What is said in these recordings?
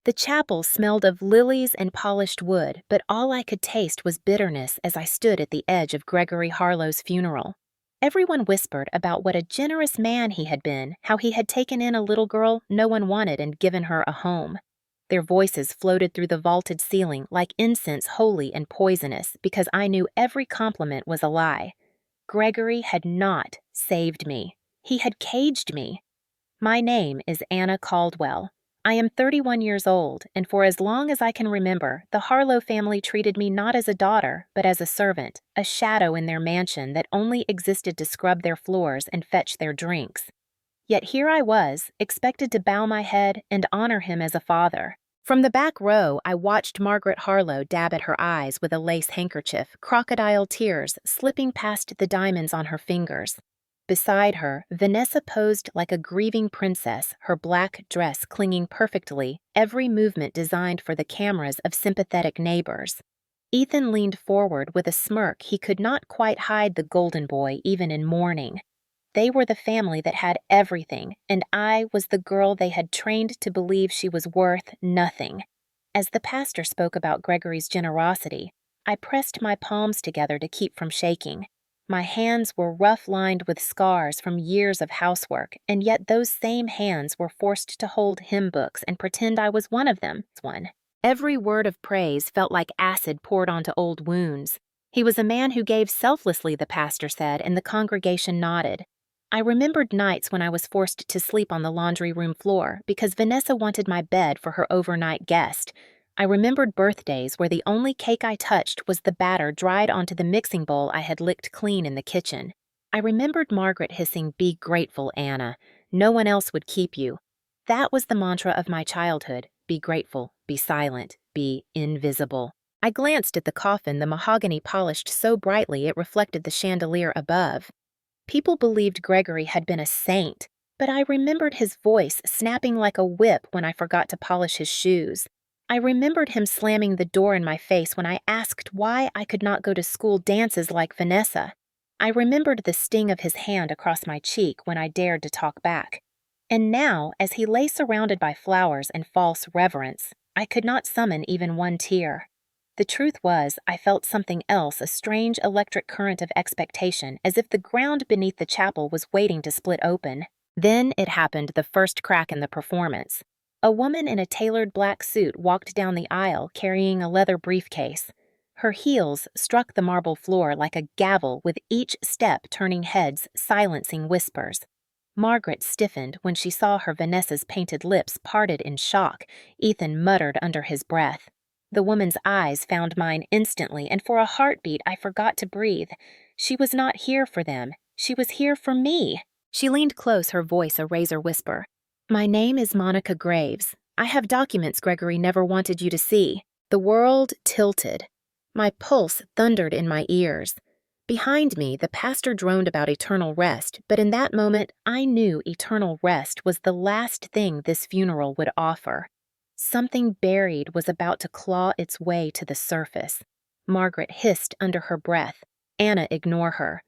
The chapel smelled of lilies and polished wood, but all I could taste was bitterness as I stood at the edge of Gregory Harlow's funeral. Everyone whispered about what a generous man he had been, how he had taken in a little girl no one wanted and given her a home. Their voices floated through the vaulted ceiling like incense holy and poisonous because I knew every compliment was a lie. Gregory had not saved me. He had caged me. My name is Anna Caldwell. I am 31 years old, and for as long as I can remember, the Harlow family treated me not as a daughter, but as a servant, a shadow in their mansion that only existed to scrub their floors and fetch their drinks. Yet here I was, expected to bow my head and honor him as a father. From the back row, I watched Margaret Harlow dab at her eyes with a lace handkerchief, crocodile tears slipping past the diamonds on her fingers. Beside her, Vanessa posed like a grieving princess, her black dress clinging perfectly, every movement designed for the cameras of sympathetic neighbors. Ethan leaned forward with a smirk he could not quite hide the golden boy even in mourning. They were the family that had everything, and I was the girl they had trained to believe she was worth nothing. As the pastor spoke about Gregory's generosity, I pressed my palms together to keep from shaking. My hands were rough-lined with scars from years of housework, and yet those same hands were forced to hold hymn books and pretend I was one of them. Every word of praise felt like acid poured onto old wounds. He was a man who gave selflessly, the pastor said, and the congregation nodded. I remembered nights when I was forced to sleep on the laundry room floor because Vanessa wanted my bed for her overnight guest. I remembered birthdays where the only cake I touched was the batter dried onto the mixing bowl I had licked clean in the kitchen. I remembered Margaret hissing, "Be grateful, Anna. No one else would keep you." That was the mantra of my childhood. Be grateful, be silent, be invisible. I glanced at the coffin, the mahogany polished so brightly it reflected the chandelier above. People believed Gregory had been a saint, but I remembered his voice snapping like a whip when I forgot to polish his shoes. I remembered him slamming the door in my face when I asked why I could not go to school dances like Vanessa. I remembered the sting of his hand across my cheek when I dared to talk back. And now, as he lay surrounded by flowers and false reverence, I could not summon even one tear. The truth was, I felt something else, a strange electric current of expectation, as if the ground beneath the chapel was waiting to split open. Then it happened, the first crack in the performance. A woman in a tailored black suit walked down the aisle carrying a leather briefcase. Her heels struck the marble floor like a gavel, with each step turning heads, silencing whispers. Margaret stiffened when she saw her Vanessa's painted lips parted in shock. Ethan muttered under his breath. The woman's eyes found mine instantly, and for a heartbeat I forgot to breathe. She was not here for them. She was here for me. She leaned close, her voice a razor whisper. "My name is Monica Graves. I have documents Gregory never wanted you to see." The world tilted. My pulse thundered in my ears. Behind me, the pastor droned about eternal rest, but in that moment, I knew eternal rest was the last thing this funeral would offer. Something buried was about to claw its way to the surface. Margaret hissed under her breath. "Anna, ignore her.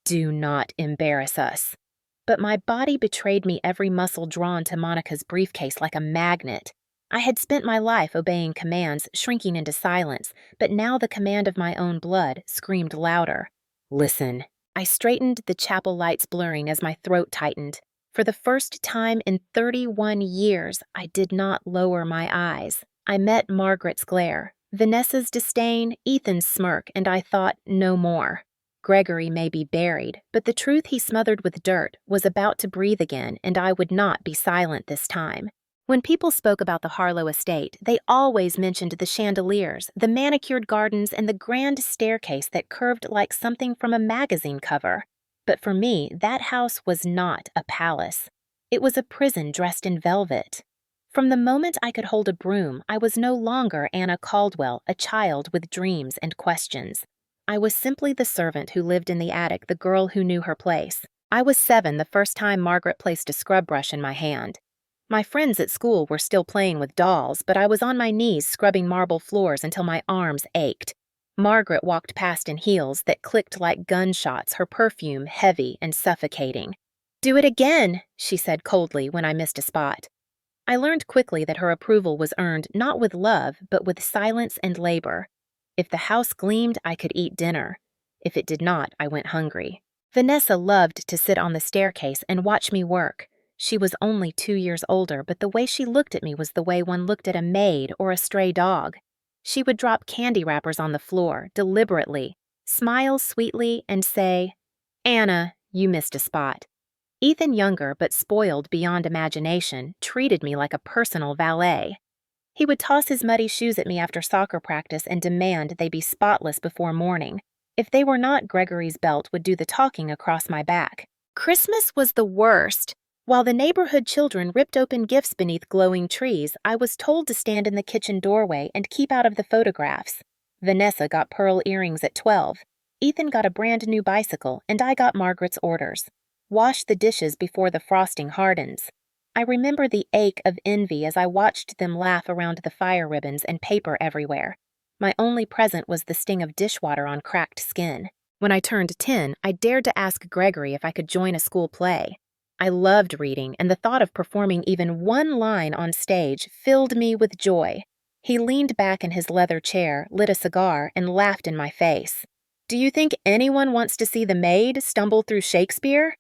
Do not embarrass us." But my body betrayed me, every muscle drawn to Monica's briefcase like a magnet. I had spent my life obeying commands, shrinking into silence, but now the command of my own blood screamed louder. "Listen." I straightened, the chapel lights blurring as my throat tightened. For the first time in 31 years, I did not lower my eyes. I met Margaret's glare, Vanessa's disdain, Ethan's smirk, and I thought no more. Gregory may be buried, but the truth he smothered with dirt was about to breathe again, and I would not be silent this time. When people spoke about the Harlow estate, they always mentioned the chandeliers, the manicured gardens, and the grand staircase that curved like something from a magazine cover. But for me, that house was not a palace. It was a prison dressed in velvet. From the moment I could hold a broom, I was no longer Anna Caldwell, a child with dreams and questions. I was simply the servant who lived in the attic, the girl who knew her place. I was 7 the first time Margaret placed a scrub brush in my hand. My friends at school were still playing with dolls, but I was on my knees scrubbing marble floors until my arms ached. Margaret walked past in heels that clicked like gunshots, her perfume heavy and suffocating. "Do it again," she said coldly when I missed a spot. I learned quickly that her approval was earned not with love, but with silence and labor. If the house gleamed, I could eat dinner. If it did not, I went hungry. Vanessa loved to sit on the staircase and watch me work. She was only 2 years older, but the way she looked at me was the way one looked at a maid or a stray dog. She would drop candy wrappers on the floor, deliberately, smile sweetly, and say, "Anna, you missed a spot." Ethan, younger but spoiled beyond imagination, treated me like a personal valet. He would toss his muddy shoes at me after soccer practice and demand they be spotless before morning. If they were not, Gregory's belt would do the talking across my back. Christmas was the worst. While the neighborhood children ripped open gifts beneath glowing trees, I was told to stand in the kitchen doorway and keep out of the photographs. Vanessa got pearl earrings at 12. Ethan got a brand new bicycle, and I got Margaret's orders. Wash the dishes before the frosting hardens. I remember the ache of envy as I watched them laugh around the fire ribbons and paper everywhere. My only present was the sting of dishwater on cracked skin. When I turned 10, I dared to ask Gregory if I could join a school play. I loved reading, and the thought of performing even one line on stage filled me with joy. He leaned back in his leather chair, lit a cigar, and laughed in my face. "Do you think anyone wants to see the maid stumble through Shakespeare?"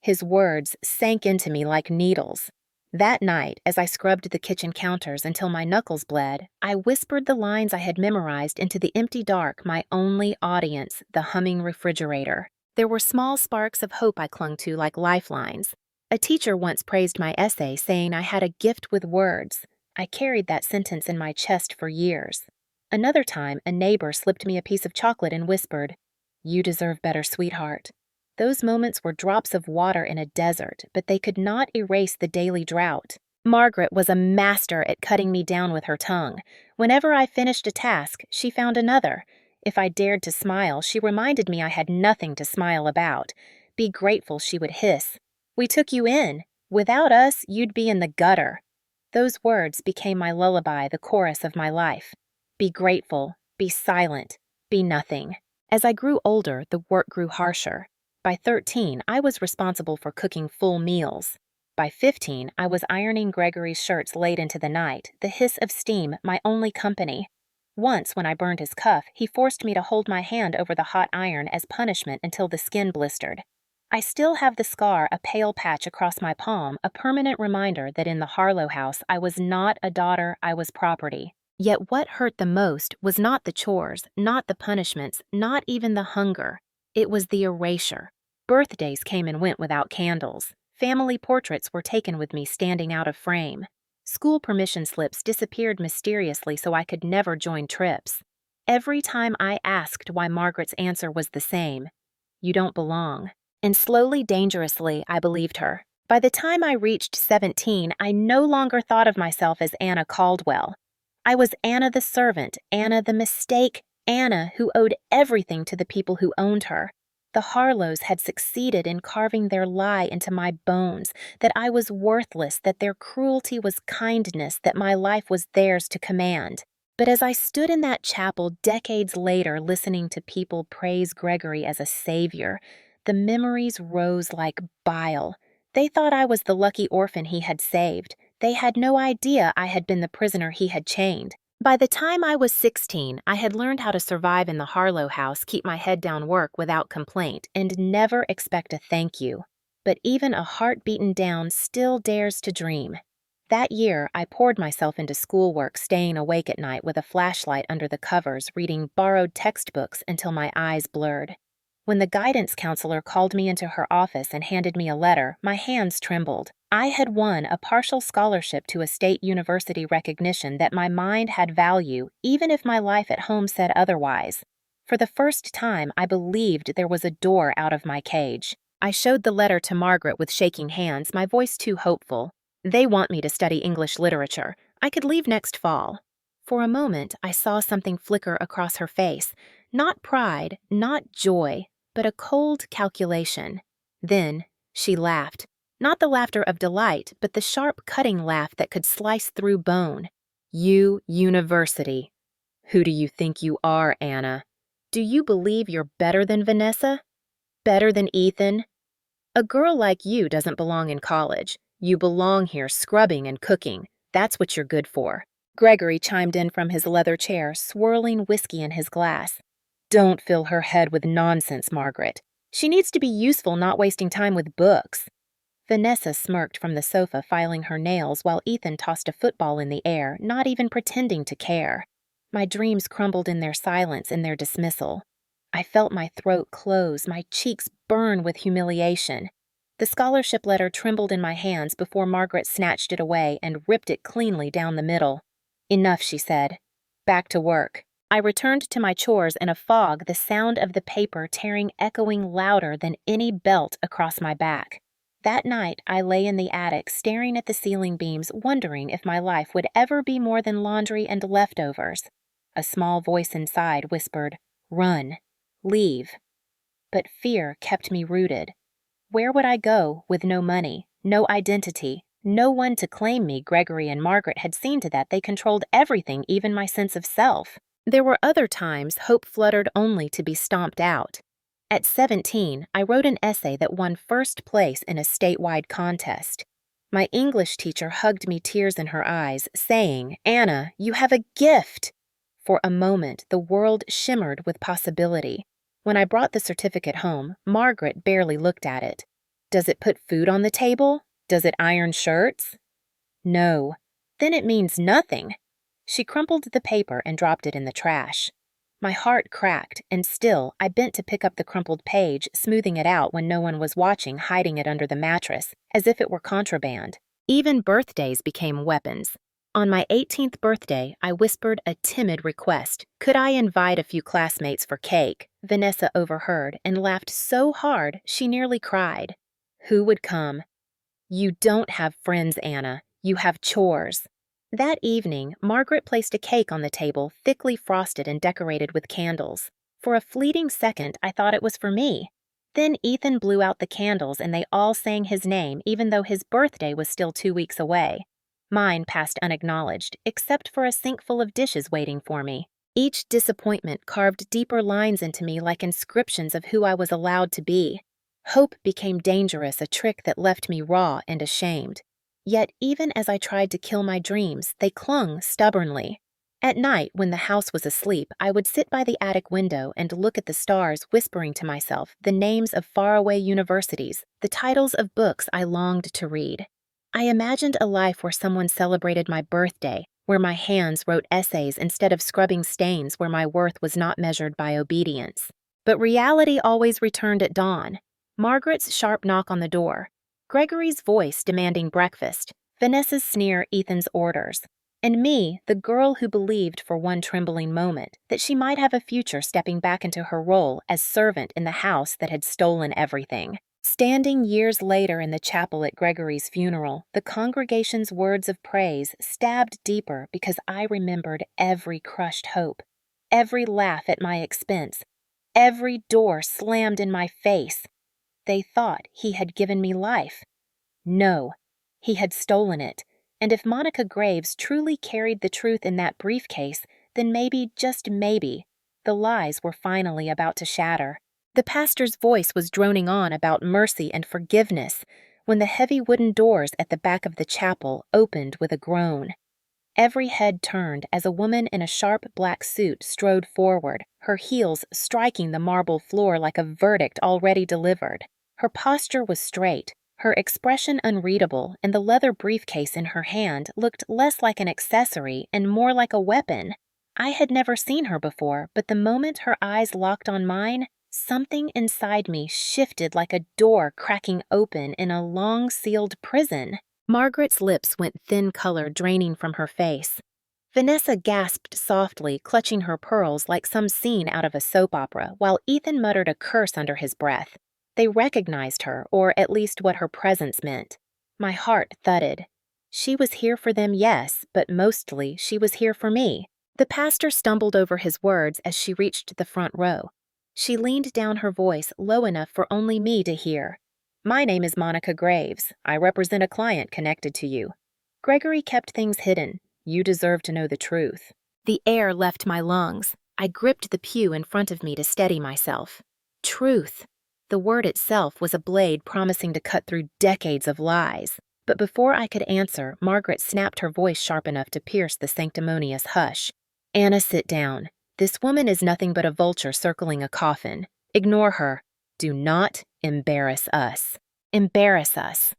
His words sank into me like needles. That night, as I scrubbed the kitchen counters until my knuckles bled, I whispered the lines I had memorized into the empty dark, my only audience, the humming refrigerator. There were small sparks of hope I clung to like lifelines. A teacher once praised my essay, saying I had a gift with words. I carried that sentence in my chest for years. Another time, a neighbor slipped me a piece of chocolate and whispered, "You deserve better, sweetheart." Those moments were drops of water in a desert, but they could not erase the daily drought. Margaret was a master at cutting me down with her tongue. Whenever I finished a task, she found another. If I dared to smile, she reminded me I had nothing to smile about. "Be grateful," she would hiss. "We took you in. Without us, you'd be in the gutter." Those words became my lullaby, the chorus of my life. Be grateful, be silent, be nothing. As I grew older, the work grew harsher. By 13, I was responsible for cooking full meals. By 15, I was ironing Gregory's shirts late into the night, the hiss of steam my only company. Once, when I burned his cuff, he forced me to hold my hand over the hot iron as punishment until the skin blistered. I still have the scar, a pale patch across my palm, a permanent reminder that in the Harlow house I was not a daughter, I was property. Yet what hurt the most was not the chores, not the punishments, not even the hunger. It was the erasure. Birthdays came and went without candles. Family portraits were taken with me standing out of frame. School permission slips disappeared mysteriously so I could never join trips. Every time I asked why, Margaret's answer was the same: "You don't belong." And slowly, dangerously, I believed her. By the time I reached 17, I no longer thought of myself as Anna Caldwell. I was Anna the servant, Anna the mistake, Anna who owed everything to the people who owned her. The Harlows had succeeded in carving their lie into my bones, that I was worthless, that their cruelty was kindness, that my life was theirs to command. But as I stood in that chapel decades later listening to people praise Gregory as a savior, the memories rose like bile. They thought I was the lucky orphan he had saved. They had no idea I had been the prisoner he had chained. By the time I was 16, I had learned how to survive in the Harlow house, keep my head down work without complaint, and never expect a thank you. But even a heart beaten down still dares to dream. That year, I poured myself into schoolwork, staying awake at night with a flashlight under the covers, reading borrowed textbooks until my eyes blurred. When the guidance counselor called me into her office and handed me a letter, my hands trembled. I had won a partial scholarship to a state university, recognition that my mind had value, even if my life at home said otherwise. For the first time, I believed there was a door out of my cage. I showed the letter to Margaret with shaking hands, my voice too hopeful. "They want me to study English literature. I could leave next fall." For a moment, I saw something flicker across her face. Not pride, not joy, but a cold calculation. Then she laughed. Not the laughter of delight, but the sharp, cutting laugh that could slice through bone. "You, university. Who do you think you are, Anna? Do you believe you're better than Vanessa? Better than Ethan? A girl like you doesn't belong in college. You belong here scrubbing and cooking. That's what you're good for. Gregory chimed in from his leather chair, swirling whiskey in his glass. Don't fill her head with nonsense, Margaret. She needs to be useful, not wasting time with books. Vanessa smirked from the sofa, filing her nails, while Ethan tossed a football in the air, not even pretending to care. My dreams crumbled in their silence and their dismissal. I felt my throat close, my cheeks burn with humiliation. The scholarship letter trembled in my hands before Margaret snatched it away and ripped it cleanly down the middle. Enough, she said. Back to work. I returned to my chores in a fog, the sound of the paper tearing echoing louder than any belt across my back. That night, I lay in the attic, staring at the ceiling beams, wondering if my life would ever be more than laundry and leftovers. A small voice inside whispered, "Run. Leave." But fear kept me rooted. Where would I go with no money, no identity, no one to claim me? Gregory and Margaret had seen to that. They controlled everything, even my sense of self. There were other times hope fluttered only to be stomped out. At 17, I wrote an essay that won first place in a statewide contest. My English teacher hugged me, tears in her eyes, saying, "Anna, you have a gift." For a moment, the world shimmered with possibility. When I brought the certificate home, Margaret barely looked at it. Does it put food on the table? Does it iron shirts? No. Then it means nothing. She crumpled the paper and dropped it in the trash. My heart cracked, and still, I bent to pick up the crumpled page, smoothing it out when no one was watching, hiding it under the mattress, as if it were contraband. Even birthdays became weapons. On my 18th birthday, I whispered a timid request. Could I invite a few classmates for cake? Vanessa overheard and laughed so hard she nearly cried. Who would come? You don't have friends, Anna. You have chores. That evening, Margaret placed a cake on the table, thickly frosted and decorated with candles. For a fleeting second, I thought it was for me. Then Ethan blew out the candles and they all sang his name, even though his birthday was still 2 weeks away. Mine passed unacknowledged, except for a sink full of dishes waiting for me. Each disappointment carved deeper lines into me like inscriptions of who I was allowed to be. Hope became dangerous, a trick that left me raw and ashamed. Yet even as I tried to kill my dreams, they clung stubbornly. At night, when the house was asleep, I would sit by the attic window and look at the stars, whispering to myself the names of faraway universities, the titles of books I longed to read. I imagined a life where someone celebrated my birthday, where my hands wrote essays instead of scrubbing stains, where my worth was not measured by obedience. But reality always returned at dawn. Margaret's sharp knock on the door. Gregory's voice demanding breakfast, Vanessa's sneer, Ethan's orders, and me, the girl who believed for one trembling moment that she might have a future stepping back into her role as servant in the house that had stolen everything. Standing years later in the chapel at Gregory's funeral, the congregation's words of praise stabbed deeper because I remembered every crushed hope, every laugh at my expense, every door slammed in my face. They thought he had given me life. No, he had stolen it. And if Monica Graves truly carried the truth in that briefcase, then maybe, just maybe, the lies were finally about to shatter. The pastor's voice was droning on about mercy and forgiveness when the heavy wooden doors at the back of the chapel opened with a groan. Every head turned as a woman in a sharp black suit strode forward, her heels striking the marble floor like a verdict already delivered. Her posture was straight, her expression unreadable, and the leather briefcase in her hand looked less like an accessory and more like a weapon. I had never seen her before, but the moment her eyes locked on mine, something inside me shifted like a door cracking open in a long-sealed prison. Margaret's lips went thin color draining from her face. Vanessa gasped softly, clutching her pearls like some scene out of a soap opera, while Ethan muttered a curse under his breath. They recognized her, or at least what her presence meant. My heart thudded. She was here for them, yes, but mostly she was here for me. The pastor stumbled over his words as she reached the front row. She leaned down, her voice low enough for only me to hear. My name is Monica Graves. I represent a client connected to you. Gregory kept things hidden. You deserve to know the truth. The air left my lungs. I gripped the pew in front of me to steady myself. Truth. The word itself was a blade promising to cut through decades of lies. But before I could answer, Margaret snapped her voice sharp enough to pierce the sanctimonious hush. Anna, sit down. This woman is nothing but a vulture circling a coffin. Ignore her. Do not embarrass us. Embarrass us.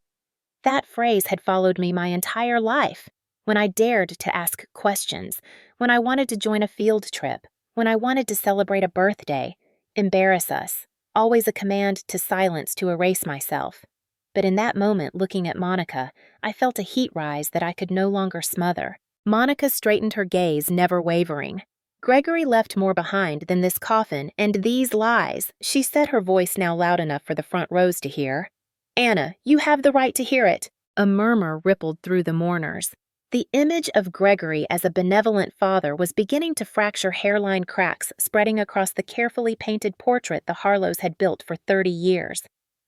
That phrase had followed me my entire life. When I dared to ask questions, when I wanted to join a field trip, when I wanted to celebrate a birthday. Embarrass us. Always a command to silence to erase myself. But in that moment, looking at Monica, I felt a heat rise that I could no longer smother. Monica straightened her gaze, never wavering. Gregory left more behind than this coffin and these lies, she said, her voice now loud enough for the front rows to hear. Anna, you have the right to hear it. A murmur rippled through the mourners. The image of Gregory as a benevolent father was beginning to fracture hairline cracks spreading across the carefully painted portrait the Harlows had built for 30 years.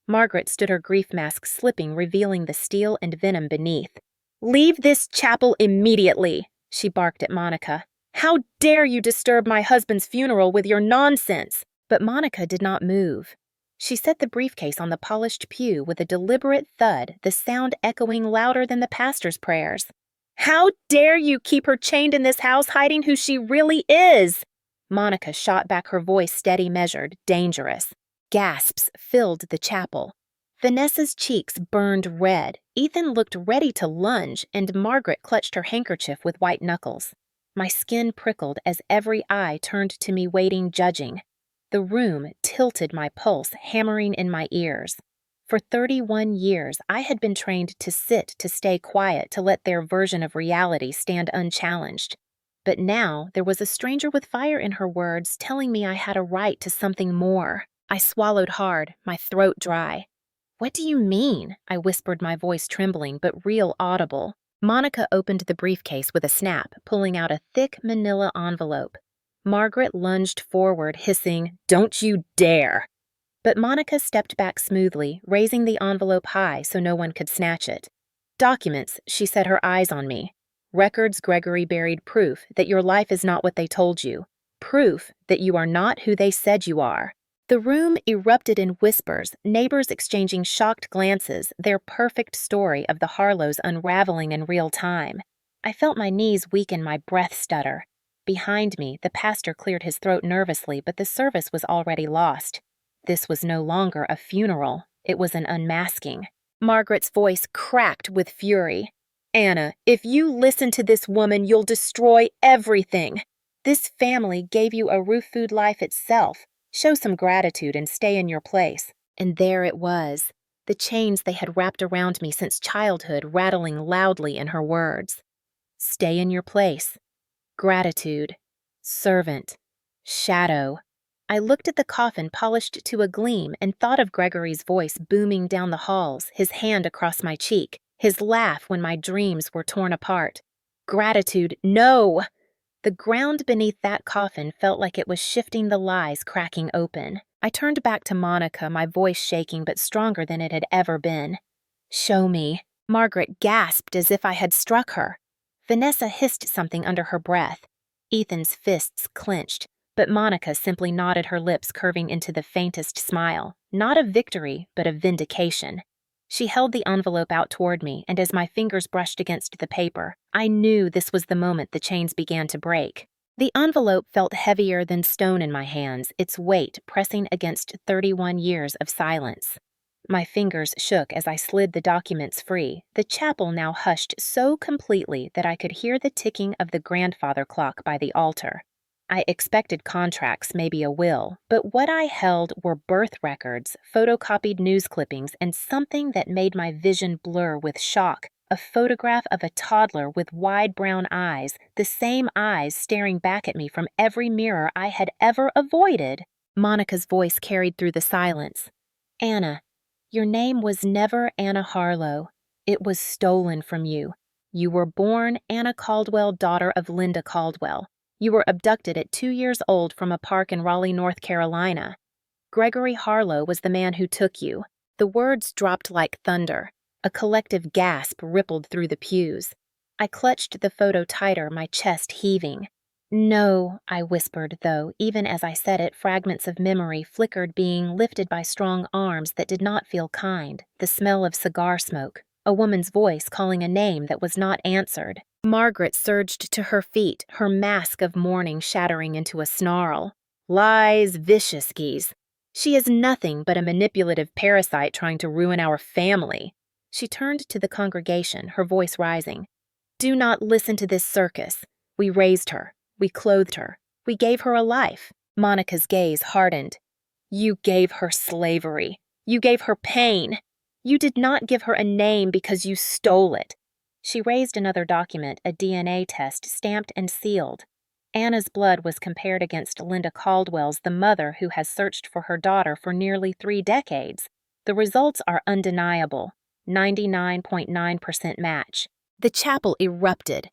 Margaret stood, her grief mask slipping, revealing the steel and venom beneath. Leave this chapel immediately, she barked at Monica. How dare you disturb my husband's funeral with your nonsense? But Monica did not move. She set the briefcase on the polished pew with a deliberate thud, the sound echoing louder than the pastor's prayers. How dare you keep her chained in this house, hiding who she really is? Monica shot back, her voice steady, measured, dangerous. Gasps filled the chapel. Vanessa's cheeks burned red. Ethan looked ready to lunge, and Margaret clutched her handkerchief with white knuckles. My skin prickled as every eye turned to me, waiting, judging. The room tilted, my pulse hammering in my ears. For 31 years, I had been trained to sit, to stay quiet, to let their version of reality stand unchallenged. But now there was a stranger with fire in her words, telling me I had a right to something more. I swallowed hard, my throat dry. What do you mean? I whispered, my voice trembling but real audible. Monica opened the briefcase with a snap, pulling out a thick manila envelope. Margaret lunged forward, hissing, "Don't you dare!" But Monica stepped back smoothly, raising the envelope high so no one could snatch it. Documents, she set, her eyes on me. Records Gregory buried, proof that your life is not what they told you. Proof that you are not who they said you are. The room erupted in whispers, neighbors exchanging shocked glances, their perfect story of the Harlows unraveling in real time. I felt my knees weaken, my breath stutter. Behind me, the pastor cleared his throat nervously, but the service was already lost. This was no longer a funeral. It was an unmasking. Margaret's voice cracked with fury. Anna, if you listen to this woman, you'll destroy everything. This family gave you a roof-food life itself. Show some gratitude and stay in your place. And there it was, the chains they had wrapped around me since childhood rattling loudly in her words. Stay in your place. Gratitude. Servant. Shadow. I looked at the coffin polished to a gleam and thought of Gregory's voice booming down the halls, his hand across my cheek, his laugh when my dreams were torn apart. Gratitude, no! The ground beneath that coffin felt like it was shifting, the lies cracking open. I turned back to Monica, my voice shaking but stronger than it had ever been. Show me. Margaret gasped as if I had struck her. Vanessa hissed something under her breath. Ethan's fists clenched, but Monica simply nodded, her lips curving into the faintest smile, not of victory, but of vindication. She held the envelope out toward me, and as my fingers brushed against the paper, I knew this was the moment the chains began to break. The envelope felt heavier than stone in my hands, its weight pressing against 31 years of silence. My fingers shook as I slid the documents free, the chapel now hushed so completely that I could hear the ticking of the grandfather clock by the altar. I expected contracts, maybe a will, but what I held were birth records, photocopied news clippings, and something that made my vision blur with shock, a photograph of a toddler with wide brown eyes, the same eyes staring back at me from every mirror I had ever avoided. Monica's voice carried through the silence. Anna, your name was never Anna Harlow. It was stolen from you. You were born Anna Caldwell, daughter of Linda Caldwell. You were abducted at 2 years old from a park in Raleigh, North Carolina. Gregory Harlow was the man who took you. The words dropped like thunder. A collective gasp rippled through the pews. I clutched the photo tighter, my chest heaving. No, I whispered, though, even as I said it, fragments of memory flickered, being lifted by strong arms that did not feel kind, the smell of cigar smoke, a woman's voice calling a name that was not answered. Margaret surged to her feet, her mask of mourning shattering into a snarl. Lies, vicious geese. She is nothing but a manipulative parasite trying to ruin our family. She turned to the congregation, her voice rising. Do not listen to this circus. We raised her. We clothed her. We gave her a life. Monica's gaze hardened. You gave her slavery. You gave her pain. You did not give her a name because you stole it. She raised another document, a DNA test, stamped and sealed. Anna's blood was compared against Linda Caldwell's, the mother who has searched for her daughter for nearly 3 decades. The results are undeniable. 99.9% match. The chapel erupted.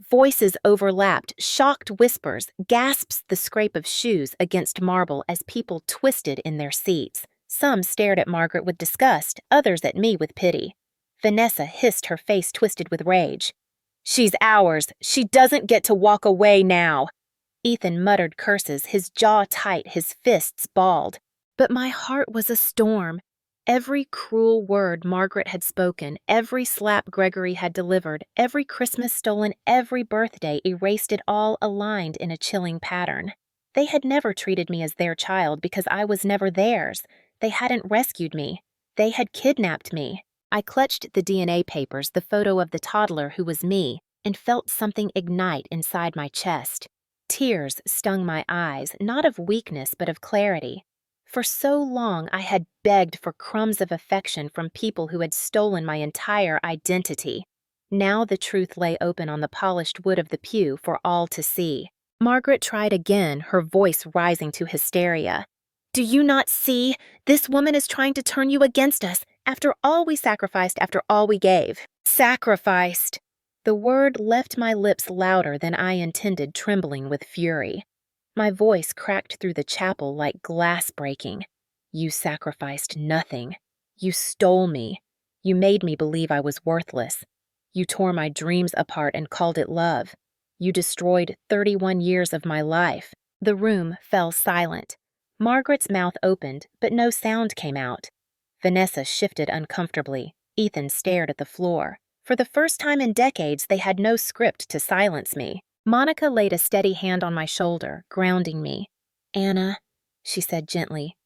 Voices overlapped, shocked whispers, gasps the scrape of shoes against marble as people twisted in their seats. Some stared at Margaret with disgust, others at me with pity. Vanessa hissed, her face twisted with rage. She's ours. She doesn't get to walk away now. Ethan muttered curses, his jaw tight, his fists balled. But my heart was a storm. Every cruel word Margaret had spoken, every slap Gregory had delivered, every Christmas stolen, every birthday erased, it all aligned in a chilling pattern. They had never treated me as their child because I was never theirs. They hadn't rescued me. They had kidnapped me. I clutched the DNA papers, the photo of the toddler who was me, and felt something ignite inside my chest. Tears stung my eyes, not of weakness but of clarity. For so long I had begged for crumbs of affection from people who had stolen my entire identity. Now the truth lay open on the polished wood of the pew for all to see. Margaret tried again, her voice rising to hysteria. Do you not see? This woman is trying to turn you against us. After all we sacrificed, after all we gave. Sacrificed. The word left my lips louder than I intended, trembling with fury. My voice cracked through the chapel like glass breaking. You sacrificed nothing. You stole me. You made me believe I was worthless. You tore my dreams apart and called it love. You destroyed 31 years of my life. The room fell silent. Margaret's mouth opened, but no sound came out. Vanessa shifted uncomfortably. Ethan stared at the floor. For the first time in decades, they had no script to silence me. Monica laid a steady hand on my shoulder, grounding me. Anna, she said gently,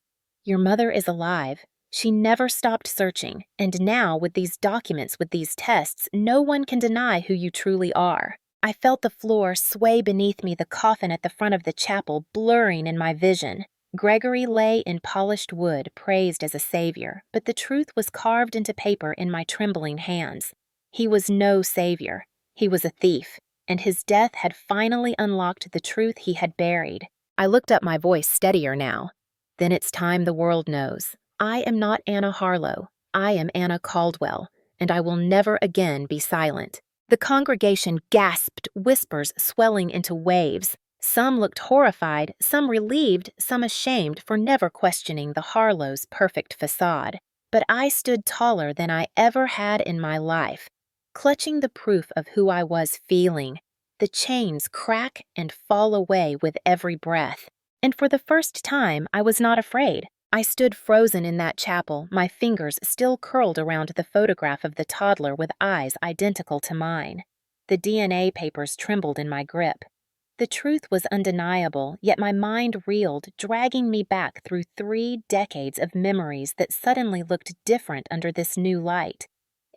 your mother is alive. She never stopped searching, and now, with these documents, with these tests, no one can deny who you truly are. I felt the floor sway beneath me, the coffin at the front of the chapel blurring in my vision. Gregory lay in polished wood, praised as a savior, but the truth was carved into paper in my trembling hands. He was no savior. He was a thief, and his death had finally unlocked the truth he had buried. I looked up, my voice steadier now. Then it's time the world knows. I am not Anna Harlow. I am Anna Caldwell, and I will never again be silent. The congregation gasped, whispers swelling into waves. Some looked horrified, some relieved, some ashamed for never questioning the Harlows' perfect facade. But I stood taller than I ever had in my life, clutching the proof of who I was feeling. The chains crack and fall away with every breath. And for the first time, I was not afraid. I stood frozen in that chapel, my fingers still curled around the photograph of the toddler with eyes identical to mine. The DNA papers trembled in my grip. The truth was undeniable, yet my mind reeled, dragging me back through 3 decades of memories that suddenly looked different under this new light.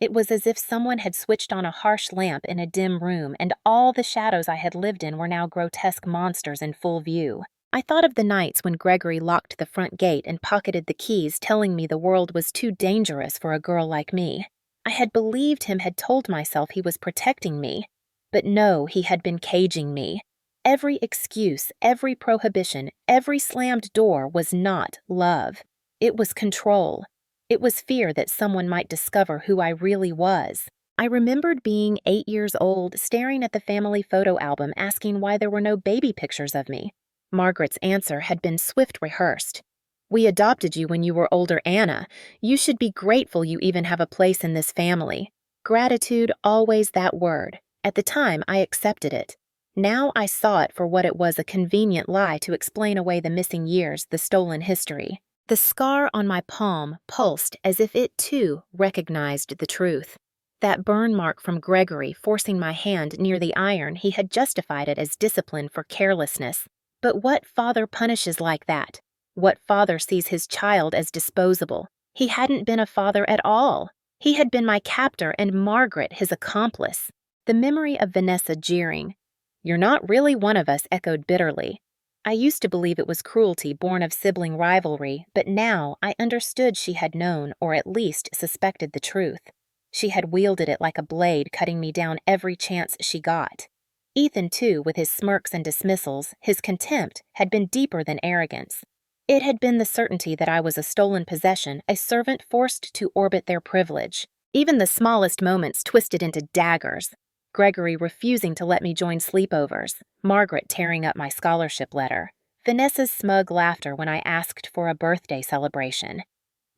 It was as if someone had switched on a harsh lamp in a dim room, and all the shadows I had lived in were now grotesque monsters in full view. I thought of the nights when Gregory locked the front gate and pocketed the keys, telling me the world was too dangerous for a girl like me. I had believed him, had told myself he was protecting me. But no, he had been caging me. Every excuse, every prohibition, every slammed door was not love. It was control. It was fear that someone might discover who I really was. I remembered being 8 years old, staring at the family photo album, asking why there were no baby pictures of me. Margaret's answer had been swift rehearsed. We adopted you when you were older, Anna. You should be grateful you even have a place in this family. Gratitude, always that word. At the time, I accepted it. Now I saw it for what it was, a convenient lie to explain away the missing years, the stolen history. The scar on my palm pulsed as if it, too, recognized the truth. That burn mark from Gregory forcing my hand near the iron, he had justified it as discipline for carelessness. But what father punishes like that? What father sees his child as disposable? He hadn't been a father at all. He had been my captor and Margaret his accomplice. The memory of Vanessa jeering, "You're not really one of us," echoed bitterly. I used to believe it was cruelty born of sibling rivalry, but now I understood she had known, or at least suspected the truth. She had wielded it like a blade, cutting me down every chance she got. Ethan, too, with his smirks and dismissals, his contempt, had been deeper than arrogance. It had been the certainty that I was a stolen possession, a servant forced to orbit their privilege. Even the smallest moments twisted into daggers. Gregory refusing to let me join sleepovers, Margaret tearing up my scholarship letter, Vanessa's smug laughter when I asked for a birthday celebration.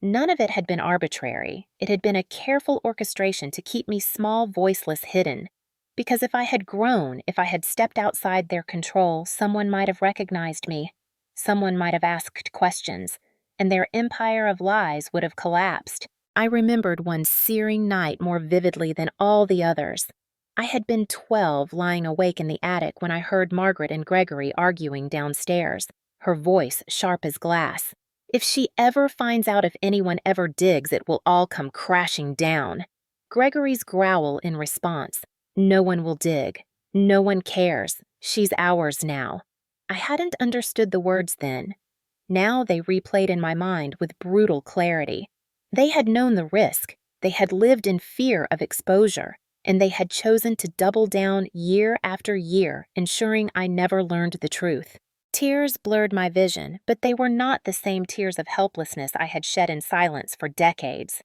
None of it had been arbitrary. It had been a careful orchestration to keep me small, voiceless, hidden. Because if I had grown, if I had stepped outside their control, someone might have recognized me. Someone might have asked questions, and their empire of lies would have collapsed. I remembered one searing night more vividly than all the others. I had been 12, lying awake in the attic when I heard Margaret and Gregory arguing downstairs, her voice sharp as glass. If she ever finds out if anyone ever digs, it will all come crashing down. Gregory's growl in response, "No one will dig. No one cares. She's ours now." I hadn't understood the words then. Now they replayed in my mind with brutal clarity. They had known the risk. They had lived in fear of exposure, and they had chosen to double down year after year, ensuring I never learned the truth. Tears blurred my vision, but they were not the same tears of helplessness I had shed in silence for decades.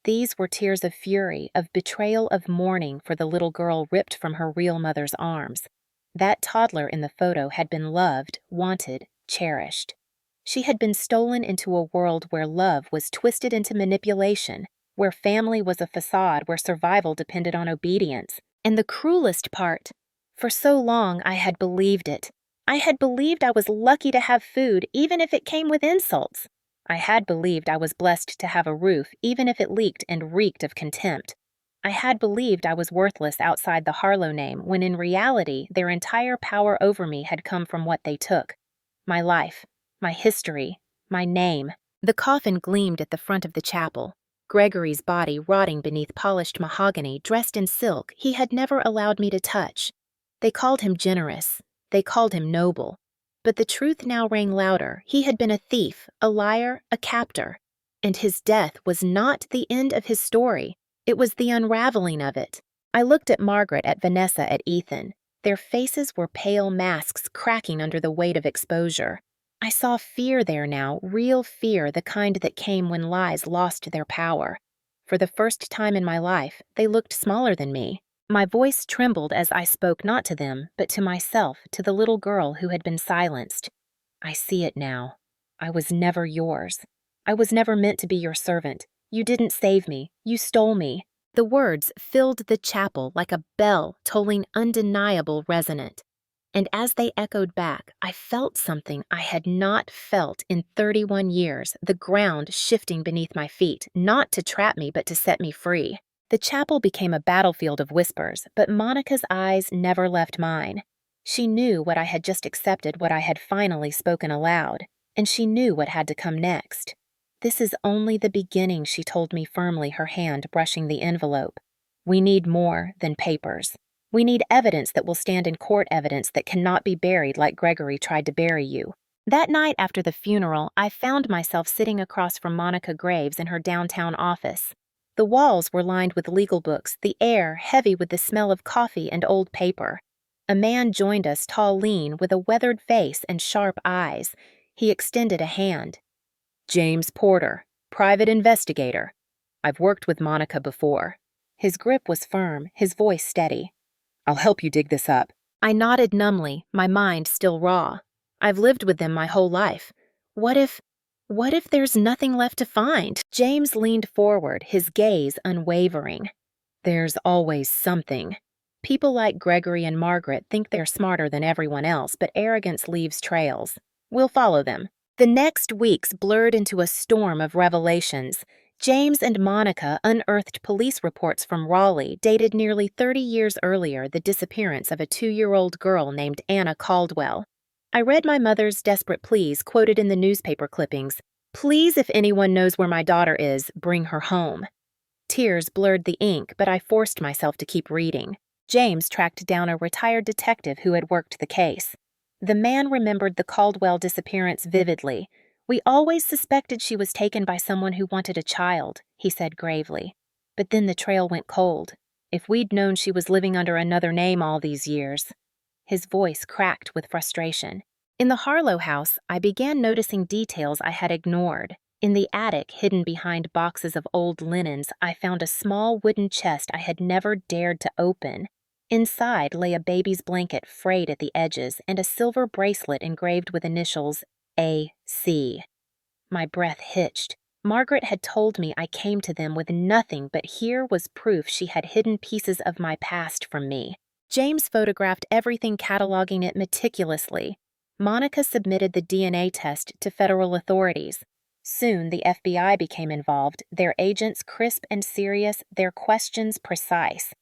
These were tears of fury, of betrayal, of mourning for the little girl ripped from her real mother's arms. That toddler in the photo had been loved, wanted, cherished. She had been stolen into a world where love was twisted into manipulation, where family was a facade, where survival depended on obedience. And the cruelest part, for so long I had believed it. I had believed I was lucky to have food, even if it came with insults. I had believed I was blessed to have a roof, even if it leaked and reeked of contempt. I had believed I was worthless outside the Harlow name, when in reality their entire power over me had come from what they took. My life, my history, my name. The coffin gleamed at the front of the chapel. Gregory's body rotting beneath polished mahogany, dressed in silk he had never allowed me to touch. They called him generous. They called him noble. But the truth now rang louder. He had been a thief, a liar, a captor. And his death was not the end of his story. It was the unraveling of it. I looked at Margaret, at Vanessa, at Ethan. Their faces were pale masks cracking under the weight of exposure. I saw fear there now, real fear, the kind that came when lies lost their power. For the first time in my life, they looked smaller than me. My voice trembled as I spoke not to them, but to myself, to the little girl who had been silenced. I see it now. I was never yours. I was never meant to be your servant. You didn't save me. You stole me. The words filled the chapel like a bell tolling undeniable resonant. And as they echoed back, I felt something I had not felt in 31 years, the ground shifting beneath my feet, not to trap me but to set me free. The chapel became a battlefield of whispers, but Monica's eyes never left mine. She knew what I had just accepted, what I had finally spoken aloud, and she knew what had to come next. "This is only the beginning," she told me firmly, her hand brushing the envelope. "We need more than papers. We need evidence that will stand in court, evidence that cannot be buried like Gregory tried to bury you." That night after the funeral, I found myself sitting across from Monica Graves in her downtown office. The walls were lined with legal books, the air heavy with the smell of coffee and old paper. A man joined us, tall, lean, with a weathered face and sharp eyes. He extended a hand. "James Porter, private investigator. I've worked with Monica before." His grip was firm, his voice steady. "I'll help you dig this up." I nodded numbly, my mind still raw. I've lived with them my whole life. What if there's nothing left to find? James leaned forward, his gaze unwavering. "There's always something. People like Gregory and Margaret think they're smarter than everyone else, but arrogance leaves trails. We'll follow them." The next weeks blurred into a storm of revelations. James and Monica unearthed police reports from Raleigh dated nearly 30 years earlier the disappearance of a 2-year-old girl named Anna Caldwell. I read my mother's desperate pleas quoted in the newspaper clippings. "Please, if anyone knows where my daughter is, bring her home." Tears blurred the ink, but I forced myself to keep reading. James tracked down a retired detective who had worked the case. The man remembered the Caldwell disappearance vividly. "We always suspected she was taken by someone who wanted a child," he said gravely. "But then the trail went cold. If we'd known she was living under another name all these years." His voice cracked with frustration. In the Harlow house, I began noticing details I had ignored. In the attic, hidden behind boxes of old linens, I found a small wooden chest I had never dared to open. Inside lay a baby's blanket frayed at the edges and a silver bracelet engraved with initials A.C. My breath hitched. Margaret had told me I came to them with nothing, but here was proof she had hidden pieces of my past from me. James photographed everything, cataloging it meticulously. Monica submitted the DNA test to federal authorities. Soon the FBI became involved, their agents crisp and serious, their questions precise.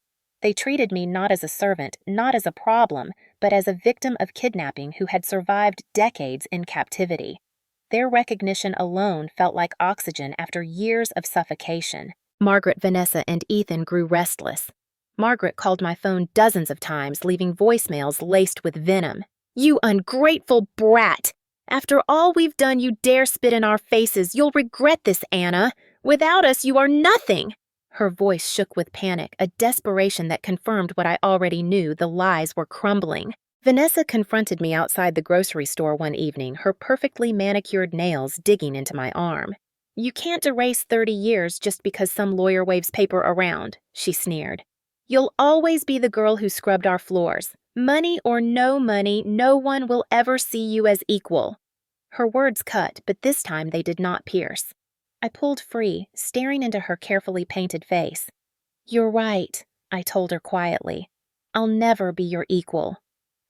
They treated me not as a servant, not as a problem, but as a victim of kidnapping who had survived decades in captivity. Their recognition alone felt like oxygen after years of suffocation. Margaret, Vanessa, and Ethan grew restless. Margaret called my phone dozens of times, leaving voicemails laced with venom. "You ungrateful brat! After all we've done, you dare spit in our faces. You'll regret this, Anna. Without us, you are nothing." Her voice shook with panic, a desperation that confirmed what I already knew: the lies were crumbling. Vanessa confronted me outside the grocery store one evening, her perfectly manicured nails digging into my arm. "You can't erase 30 years just because some lawyer waves paper around," she sneered. "You'll always be the girl who scrubbed our floors. Money or no money, no one will ever see you as equal." Her words cut, but this time they did not pierce. I pulled free, staring into her carefully painted face. "You're right," I told her quietly. "I'll never be your equal.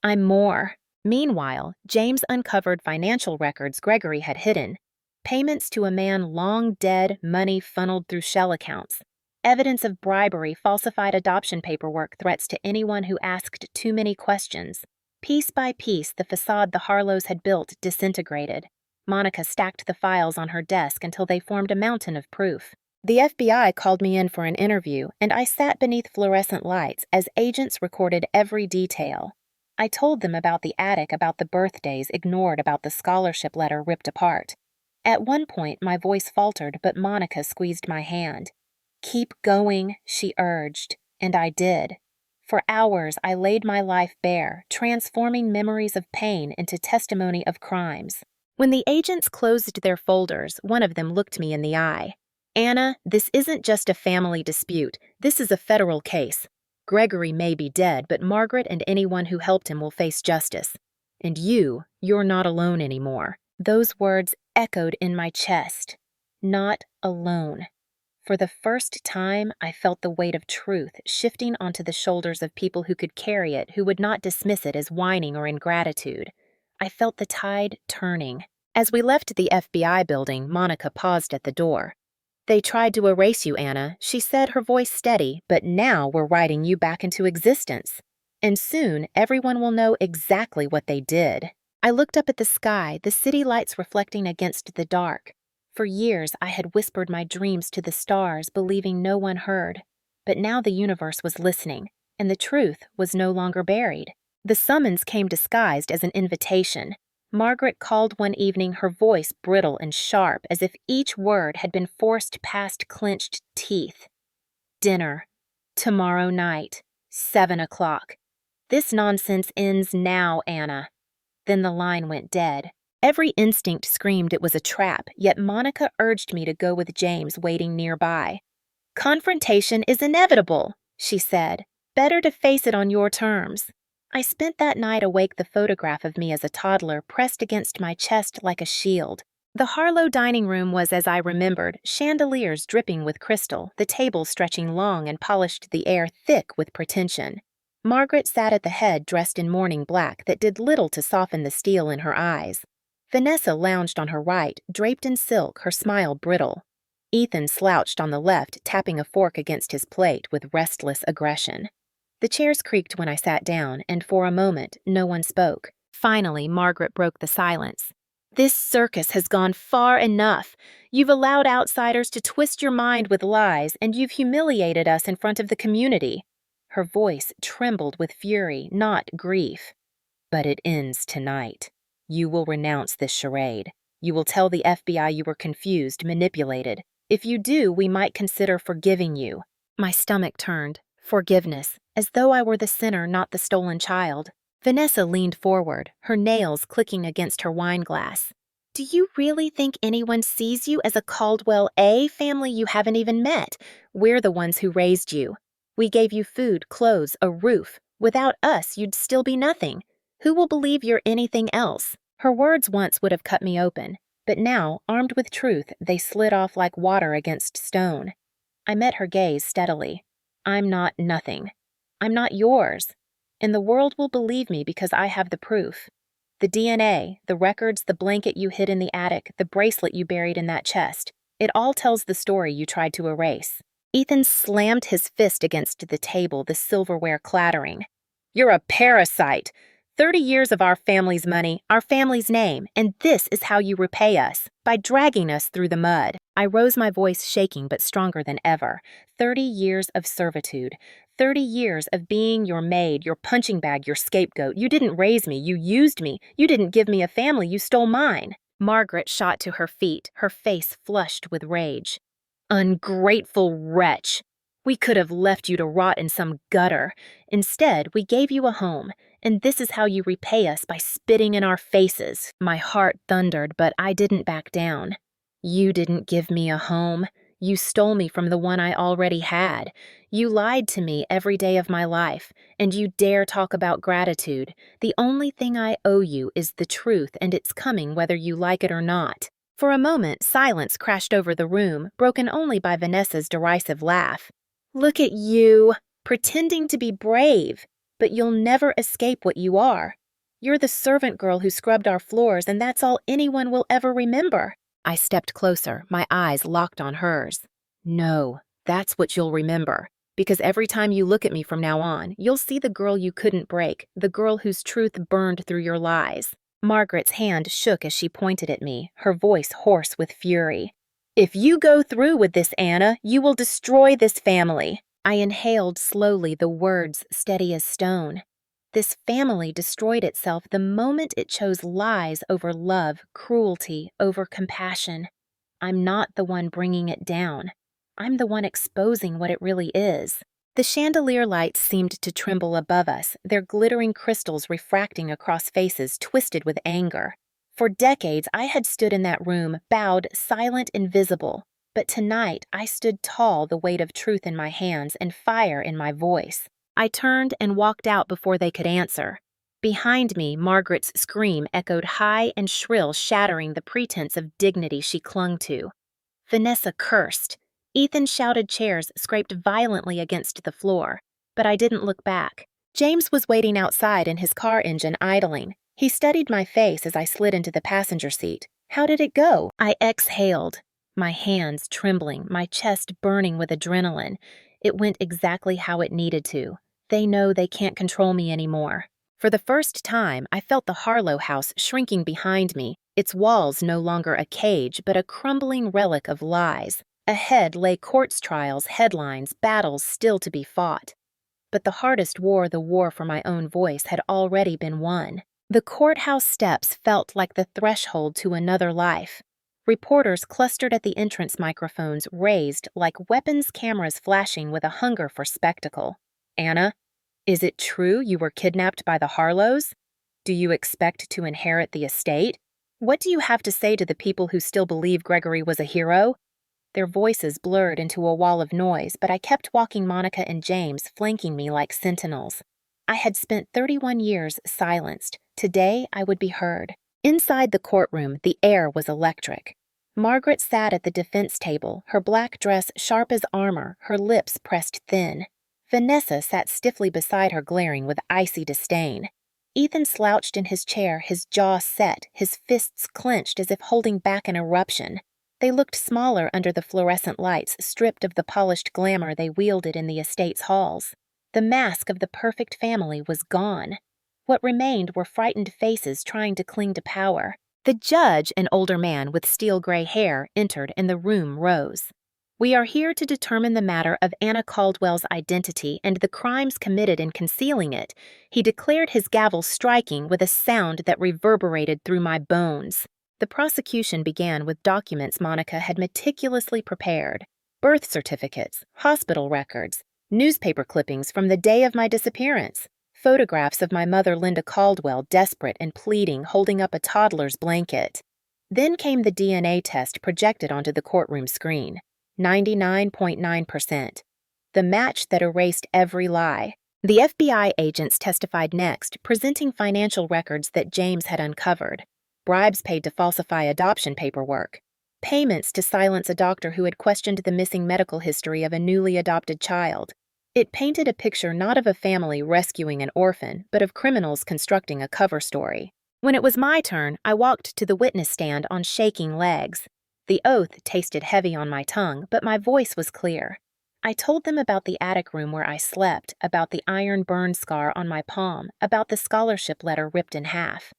I'm more." Meanwhile, James uncovered financial records Gregory had hidden. Payments to a man long dead, money funneled through shell accounts. Evidence of bribery, falsified adoption paperwork, threats to anyone who asked too many questions. Piece by piece, the facade the Harlows had built disintegrated. Monica stacked the files on her desk until they formed a mountain of proof. The FBI called me in for an interview, and I sat beneath fluorescent lights as agents recorded every detail. I told them about the attic, about the birthdays ignored, about the scholarship letter ripped apart. At one point, my voice faltered, but Monica squeezed my hand. "Keep going," she urged, and I did. For hours, I laid my life bare, transforming memories of pain into testimony of crimes. When the agents closed their folders, one of them looked me in the eye. "Anna, this isn't just a family dispute. This is a federal case. Gregory may be dead, but Margaret and anyone who helped him will face justice. And you're not alone anymore." Those words echoed in my chest. Not alone. For the first time, I felt the weight of truth shifting onto the shoulders of people who could carry it, who would not dismiss it as whining or ingratitude. I felt the tide turning. As we left the FBI building, Monica paused at the door. "They tried to erase you, Anna," she said, her voice steady, "but now we're writing you back into existence. And soon, everyone will know exactly what they did." I looked up at the sky, the city lights reflecting against the dark. For years, I had whispered my dreams to the stars, believing no one heard. But now the universe was listening, and the truth was no longer buried. The summons came disguised as an invitation. Margaret called one evening, her voice brittle and sharp, as if each word had been forced past clenched teeth. "Dinner. Tomorrow night. 7 o'clock. This nonsense ends now, Anna." Then the line went dead. Every instinct screamed it was a trap, yet Monica urged me to go with James waiting nearby. "Confrontation is inevitable," she said. "Better to face it on your terms." I spent that night awake, the photograph of me as a toddler pressed against my chest like a shield. The Harlow dining room was as I remembered, chandeliers dripping with crystal, the table stretching long and polished, the air thick with pretension. Margaret sat at the head dressed in mourning black that did little to soften the steel in her eyes. Vanessa lounged on her right, draped in silk, her smile brittle. Ethan slouched on the left, tapping a fork against his plate with restless aggression. The chairs creaked when I sat down, and for a moment, no one spoke. Finally, Margaret broke the silence. "This circus has gone far enough. You've allowed outsiders to twist your mind with lies, and you've humiliated us in front of the community." Her voice trembled with fury, not grief. "But it ends tonight. You will renounce this charade. You will tell the FBI you were confused, manipulated. If you do, we might consider forgiving you." My stomach turned. Forgiveness, as though I were the sinner, not the stolen child. Vanessa leaned forward, her nails clicking against her wine glass. "Do you really think anyone sees you as a Caldwell A family you haven't even met? We're the ones who raised you. We gave you food, clothes, a roof. Without us, you'd still be nothing. Who will believe you're anything else?" Her words once would have cut me open, but now, armed with truth, they slid off like water against stone. I met her gaze steadily. "I'm not nothing. I'm not yours. And the world will believe me because I have the proof. The DNA, the records, the blanket you hid in the attic, the bracelet you buried in that chest. It all tells the story you tried to erase." Ethan slammed his fist against the table, the silverware clattering. "You're a parasite. 30 years of our family's money, our family's name, and this is how you repay us, by dragging us through the mud." I rose, my voice shaking but stronger than ever. 30 years of servitude. 30 years of being your maid, your punching bag, your scapegoat. You didn't raise me, you used me. You didn't give me a family, you stole mine. Margaret shot to her feet, her face flushed with rage. "Ungrateful wretch! We could have left you to rot in some gutter. Instead, we gave you a home, and this is how you repay us, by spitting in our faces." My heart thundered, but I didn't back down. "You didn't give me a home. You stole me from the one I already had. You lied to me every day of my life, and you dare talk about gratitude. The only thing I owe you is the truth, and it's coming whether you like it or not." For a moment, silence crashed over the room, broken only by Vanessa's derisive laugh. "Look at you, pretending to be brave, but you'll never escape what you are. You're the servant girl who scrubbed our floors, and that's all anyone will ever remember." I stepped closer, my eyes locked on hers. "No, that's what you'll remember. Because every time you look at me from now on, you'll see the girl you couldn't break, the girl whose truth burned through your lies." Margaret's hand shook as she pointed at me, her voice hoarse with fury. "If you go through with this, Anna, you will destroy this family." I inhaled slowly, the words steady as stone. This family destroyed itself the moment it chose lies over love, cruelty over compassion. I'm not the one bringing it down. I'm the one exposing what it really is. The chandelier lights seemed to tremble above us, their glittering crystals refracting across faces twisted with anger. For decades, I had stood in that room, bowed, silent, invisible. But tonight, I stood tall, the weight of truth in my hands and fire in my voice. I turned and walked out before they could answer. Behind me, Margaret's scream echoed high and shrill, shattering the pretense of dignity she clung to. Vanessa cursed. Ethan shouted, chairs scraped violently against the floor, but I didn't look back. James was waiting outside in his car engine idling. He studied my face as I slid into the passenger seat. "How did it go?" I exhaled, my hands trembling, my chest burning with adrenaline. It went exactly how it needed to. They know they can't control me anymore. For the first time, I felt the Harlow house shrinking behind me, its walls no longer a cage, but a crumbling relic of lies. Ahead lay courts trials, headlines, battles still to be fought. But the hardest war, the war for my own voice, had already been won. The courthouse steps felt like the threshold to another life. Reporters clustered at the entrance, microphones raised like weapons, cameras flashing with a hunger for spectacle. "Anna, is it true you were kidnapped by the Harlows? Do you expect to inherit the estate? What do you have to say to the people who still believe Gregory was a hero?" Their voices blurred into a wall of noise, but I kept walking, Monica and James flanking me like sentinels. I had spent 31 years silenced. Today I would be heard. Inside the courtroom, the air was electric. Margaret sat at the defense table, her black dress sharp as armor, her lips pressed thin. Vanessa sat stiffly beside her, glaring with icy disdain. Ethan slouched in his chair, his jaw set, his fists clenched as if holding back an eruption. They looked smaller under the fluorescent lights, stripped of the polished glamour they wielded in the estate's halls. The mask of the perfect family was gone. What remained were frightened faces trying to cling to power. The judge, an older man with steel-gray hair, entered and the room rose. "We are here to determine the matter of Anna Caldwell's identity and the crimes committed in concealing it," he declared, his gavel striking with a sound that reverberated through my bones. The prosecution began with documents Monica had meticulously prepared: birth certificates, hospital records, newspaper clippings from the day of my disappearance, photographs of my mother, Linda Caldwell, desperate and pleading, holding up a toddler's blanket. Then came the DNA test projected onto the courtroom screen. 99.9%. The match that erased every lie. The FBI agents testified next, presenting financial records that James had uncovered. Bribes paid to falsify adoption paperwork. Payments to silence a doctor who had questioned the missing medical history of a newly adopted child. It painted a picture not of a family rescuing an orphan, but of criminals constructing a cover story. When it was my turn, I walked to the witness stand on shaking legs. The oath tasted heavy on my tongue, but my voice was clear. I told them about the attic room where I slept, about the iron burn scar on my palm, about the scholarship letter ripped in half.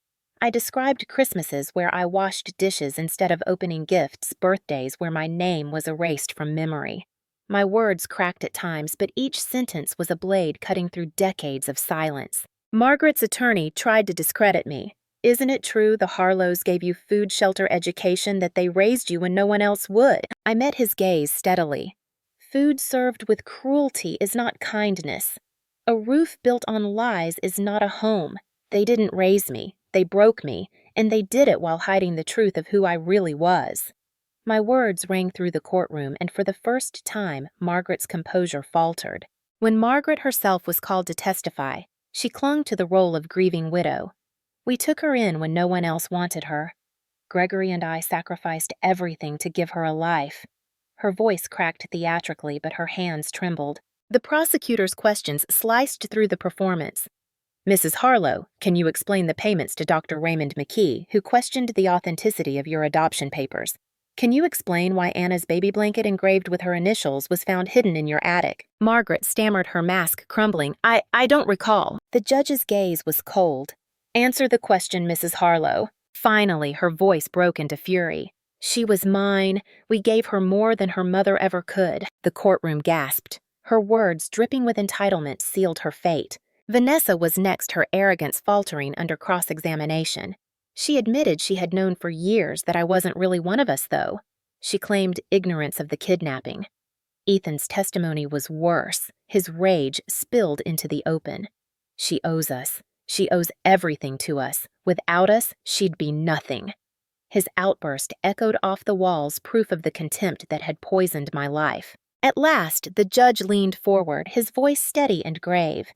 I described Christmases where I washed dishes instead of opening gifts, birthdays where my name was erased from memory. My words cracked at times, but each sentence was a blade cutting through decades of silence. Margaret's attorney tried to discredit me. "Isn't it true the Harlows gave you food, shelter, education, that they raised you when no one else would?" I met his gaze steadily. "Food served with cruelty is not kindness. A roof built on lies is not a home. They didn't raise me. They broke me, and they did it while hiding the truth of who I really was." My words rang through the courtroom, and for the first time, Margaret's composure faltered. When Margaret herself was called to testify, she clung to the role of grieving widow. We took her in when no one else wanted her. Gregory and I sacrificed everything to give her a life. Her voice cracked theatrically, but her hands trembled. The prosecutor's questions sliced through the performance. "Mrs. Harlow, can you explain the payments to Dr. Raymond McKee, who questioned the authenticity of your adoption papers? Can you explain why Anna's baby blanket engraved with her initials was found hidden in your attic?" Margaret stammered, her mask crumbling. I don't recall." The judge's gaze was cold. "Answer the question, Mrs. Harlow." Finally, her voice broke into fury. "She was mine. We gave her more than her mother ever could." The courtroom gasped. Her words, dripping with entitlement, sealed her fate. Vanessa was next, her arrogance faltering under cross-examination. She admitted she had known for years that I wasn't really one of us, though. She claimed ignorance of the kidnapping. Ethan's testimony was worse. His rage spilled into the open. "She owes us. She owes everything to us. Without us, she'd be nothing." His outburst echoed off the walls, proof of the contempt that had poisoned my life. At last, the judge leaned forward, his voice steady and grave.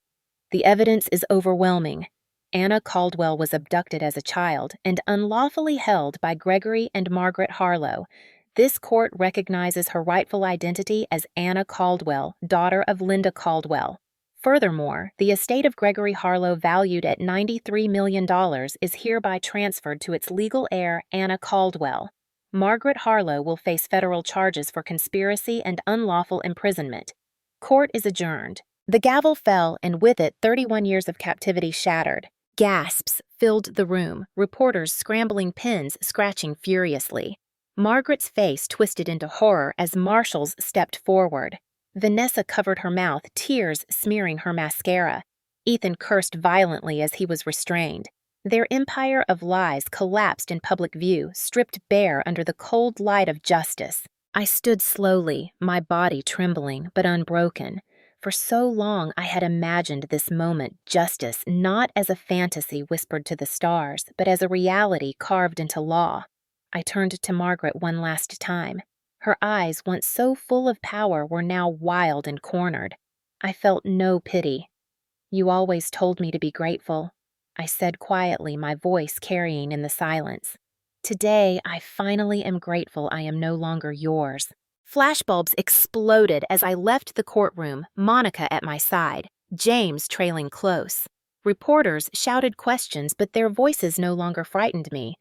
"The evidence is overwhelming. Anna Caldwell was abducted as a child and unlawfully held by Gregory and Margaret Harlow. This court recognizes her rightful identity as Anna Caldwell, daughter of Linda Caldwell. Furthermore, the estate of Gregory Harlow, valued at $93 million, is hereby transferred to its legal heir, Anna Caldwell. Margaret Harlow will face federal charges for conspiracy and unlawful imprisonment. Court is adjourned." The gavel fell, and with it 31 years of captivity shattered. Gasps filled the room, reporters scrambling pens, scratching furiously. Margaret's face twisted into horror as marshals stepped forward. Vanessa covered her mouth, tears smearing her mascara. Ethan cursed violently as he was restrained. Their empire of lies collapsed in public view, stripped bare under the cold light of justice. I stood slowly, my body trembling, but unbroken. For so long I had imagined this moment, justice, not as a fantasy whispered to the stars, but as a reality carved into law. I turned to Margaret one last time. Her eyes, once so full of power, were now wild and cornered. I felt no pity. "You always told me to be grateful," I said quietly, my voice carrying in the silence. "Today, I finally am grateful I am no longer yours." Flashbulbs exploded as I left the courtroom, Monica at my side, James trailing close. Reporters shouted questions, but their voices no longer frightened me.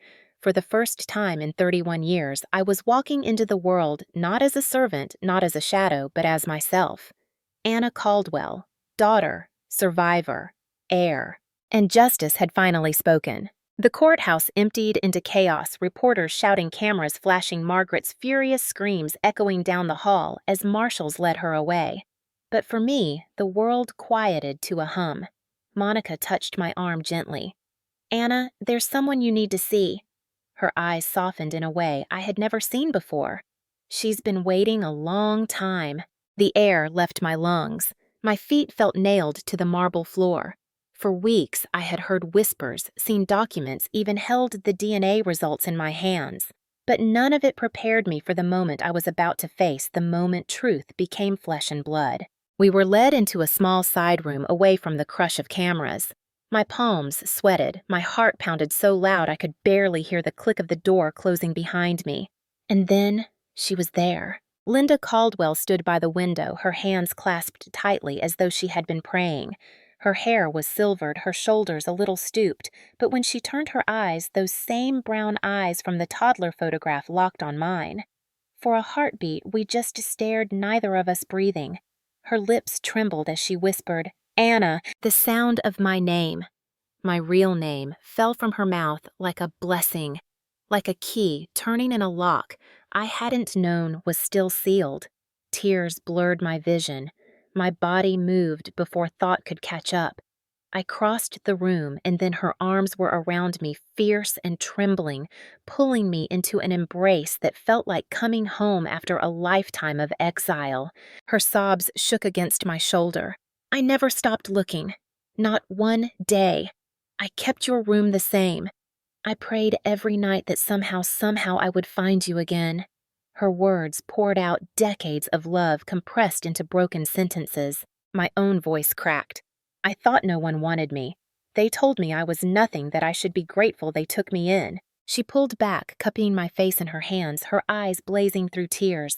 For the first time in 31 years, I was walking into the world not as a servant, not as a shadow, but as myself. Anna Caldwell, daughter, survivor, heir. And justice had finally spoken. The courthouse emptied into chaos, reporters shouting, cameras flashing, Margaret's furious screams echoing down the hall as marshals led her away. But for me, the world quieted to a hum. Monica touched my arm gently. "Anna, there's someone you need to see." Her eyes softened in a way I had never seen before. "She's been waiting a long time." The air left my lungs. My feet felt nailed to the marble floor. For weeks, I had heard whispers, seen documents, even held the DNA results in my hands. But none of it prepared me for the moment I was about to face, the moment truth became flesh and blood. We were led into a small side room away from the crush of cameras. My palms sweated, my heart pounded so loud I could barely hear the click of the door closing behind me. And then, she was there. Linda Caldwell stood by the window, her hands clasped tightly as though she had been praying. Her hair was silvered, her shoulders a little stooped, but when she turned her eyes, those same brown eyes from the toddler photograph locked on mine. For a heartbeat, we just stared, neither of us breathing. Her lips trembled as she whispered, "Anna." The sound of my name, my real name, fell from her mouth like a blessing, like a key turning in a lock I hadn't known was still sealed. Tears blurred my vision. My body moved before thought could catch up. I crossed the room, and then her arms were around me, fierce and trembling, pulling me into an embrace that felt like coming home after a lifetime of exile. Her sobs shook against my shoulder. "I never stopped looking. Not one day. I kept your room the same. I prayed every night that somehow I would find you again." Her words poured out decades of love compressed into broken sentences. My own voice cracked. "I thought no one wanted me. They told me I was nothing, that I should be grateful they took me in." She pulled back, cupping my face in her hands, her eyes blazing through tears.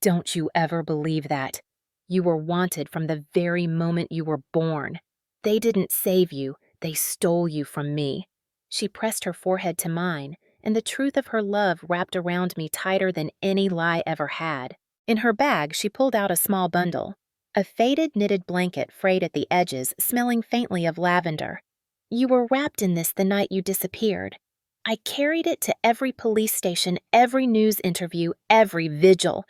"Don't you ever believe that. You were wanted from the very moment you were born. They didn't save you, they stole you from me." She pressed her forehead to mine, and the truth of her love wrapped around me tighter than any lie ever had. In her bag, she pulled out a small bundle. A faded knitted blanket frayed at the edges, smelling faintly of lavender. "You were wrapped in this the night you disappeared. I carried it to every police station, every news interview, every vigil.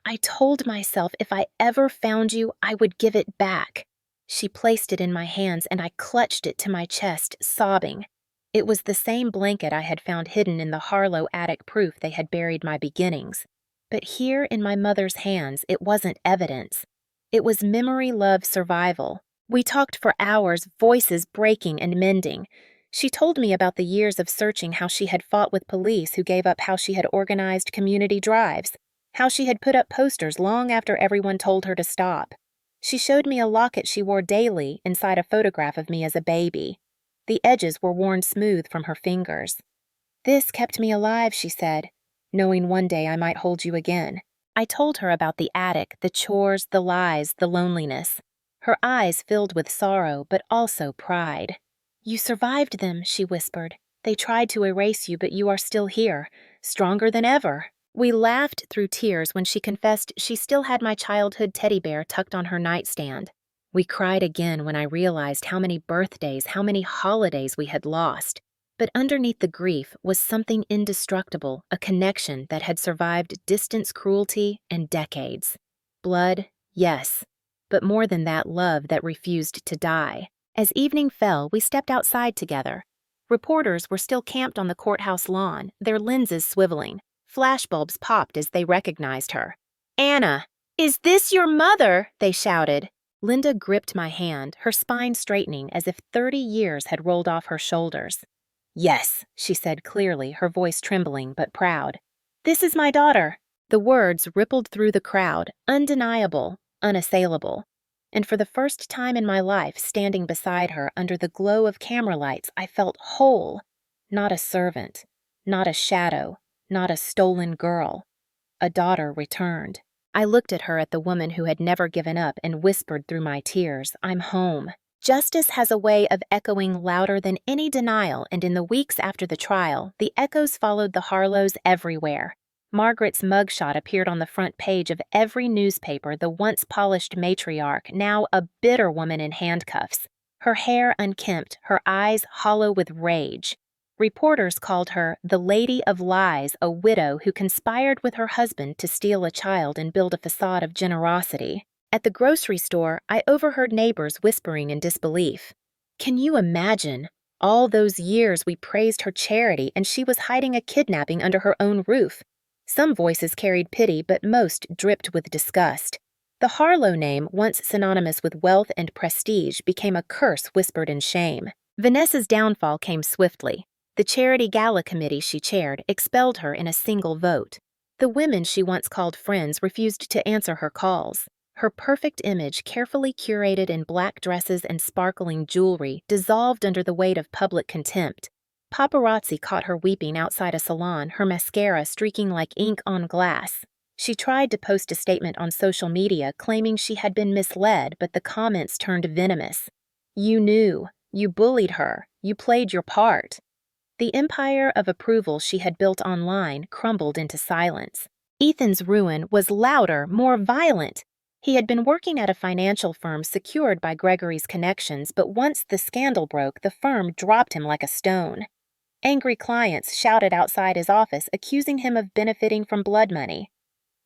I told myself if I ever found you, I would give it back." She placed it in my hands, and I clutched it to my chest, sobbing. It was the same blanket I had found hidden in the Harlow attic, proof they had buried my beginnings. But here in my mother's hands, it wasn't evidence. It was memory, love, survival. We talked for hours, voices breaking and mending. She told me about the years of searching, how she had fought with police who gave up, how she had organized community drives, how she had put up posters long after everyone told her to stop. She showed me a locket she wore daily inside a photograph of me as a baby. The edges were worn smooth from her fingers. "This kept me alive," she said, "knowing one day I might hold you again." I told her about the attic, the chores, the lies, the loneliness. Her eyes filled with sorrow, but also pride. "You survived them," she whispered. "They tried to erase you, but you are still here, stronger than ever." We laughed through tears when she confessed she still had my childhood teddy bear tucked on her nightstand. We cried again when I realized how many birthdays, how many holidays we had lost. But underneath the grief was something indestructible, a connection that had survived distance, cruelty, and decades. Blood, yes, but more than that, love that refused to die. As evening fell, we stepped outside together. Reporters were still camped on the courthouse lawn, their lenses swiveling. Flashbulbs popped as they recognized her. "Anna, is this your mother?" they shouted. Linda gripped my hand, her spine straightening as if 30 years had rolled off her shoulders. "Yes," she said clearly, her voice trembling but proud. "This is my daughter." The words rippled through the crowd, undeniable, unassailable. And for the first time in my life, standing beside her under the glow of camera lights, I felt whole. Not a servant, not a shadow, not a stolen girl. A daughter returned. I looked at her, at the woman who had never given up, and whispered through my tears, "I'm home." Justice has a way of echoing louder than any denial, and in the weeks after the trial, the echoes followed the Harlows everywhere. Margaret's mugshot appeared on the front page of every newspaper, the once polished matriarch, now a bitter woman in handcuffs. Her hair unkempt, her eyes hollow with rage. Reporters called her the Lady of Lies, a widow who conspired with her husband to steal a child and build a facade of generosity. At the grocery store, I overheard neighbors whispering in disbelief. Can you imagine? All those years we praised her charity, and she was hiding a kidnapping under her own roof. Some voices carried pity, but most dripped with disgust. The Harlow name, once synonymous with wealth and prestige, became a curse whispered in shame. Vanessa's downfall came swiftly. The charity gala committee she chaired expelled her in a single vote. The women she once called friends refused to answer her calls. Her perfect image, carefully curated in black dresses and sparkling jewelry, dissolved under the weight of public contempt. Paparazzi caught her weeping outside a salon, her mascara streaking like ink on glass. She tried to post a statement on social media claiming she had been misled, but the comments turned venomous. You knew. You bullied her. You played your part. The empire of approval she had built online crumbled into silence. Ethan's ruin was louder, more violent. He had been working at a financial firm secured by Gregory's connections, but once the scandal broke, the firm dropped him like a stone. Angry clients shouted outside his office, accusing him of benefiting from blood money.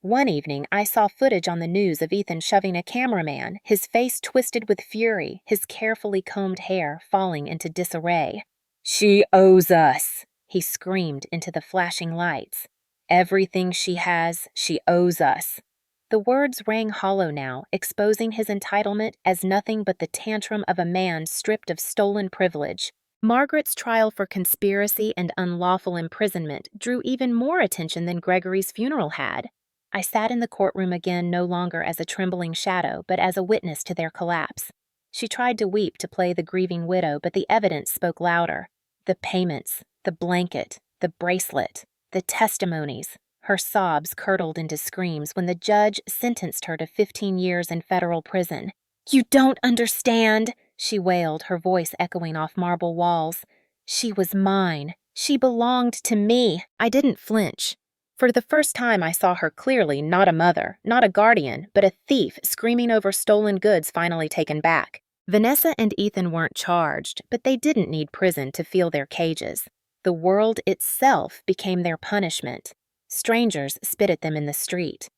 One evening, I saw footage on the news of Ethan shoving a cameraman, his face twisted with fury, his carefully combed hair falling into disarray. "She owes us," he screamed into the flashing lights. "Everything she has, she owes us." The words rang hollow now, exposing his entitlement as nothing but the tantrum of a man stripped of stolen privilege. Margaret's trial for conspiracy and unlawful imprisonment drew even more attention than Gregory's funeral had. I sat in the courtroom again, no longer as a trembling shadow, but as a witness to their collapse. She tried to weep to play the grieving widow, but the evidence spoke louder. The payments, the blanket, the bracelet, the testimonies. Her sobs curdled into screams when the judge sentenced her to 15 years in federal prison. "You don't understand," she wailed, her voice echoing off marble walls. "She was mine. She belonged to me." I didn't flinch. For the first time I saw her clearly, not a mother, not a guardian, but a thief screaming over stolen goods finally taken back. Vanessa and Ethan weren't charged, but they didn't need prison to feel their cages. The world itself became their punishment. Strangers spit at them in the street.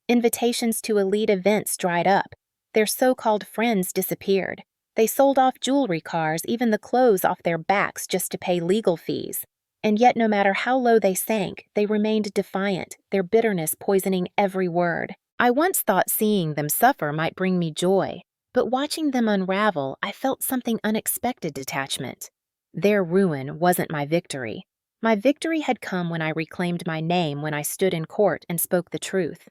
Invitations to elite events dried up. Their so-called friends disappeared. They sold off jewelry cars, even the clothes off their backs, just to pay legal fees. And yet, no matter how low they sank, they remained defiant, their bitterness poisoning every word. I once thought seeing them suffer might bring me joy, but watching them unravel, I felt something unexpected detachment. Their ruin wasn't my victory. My victory had come when I reclaimed my name, when I stood in court and spoke the truth.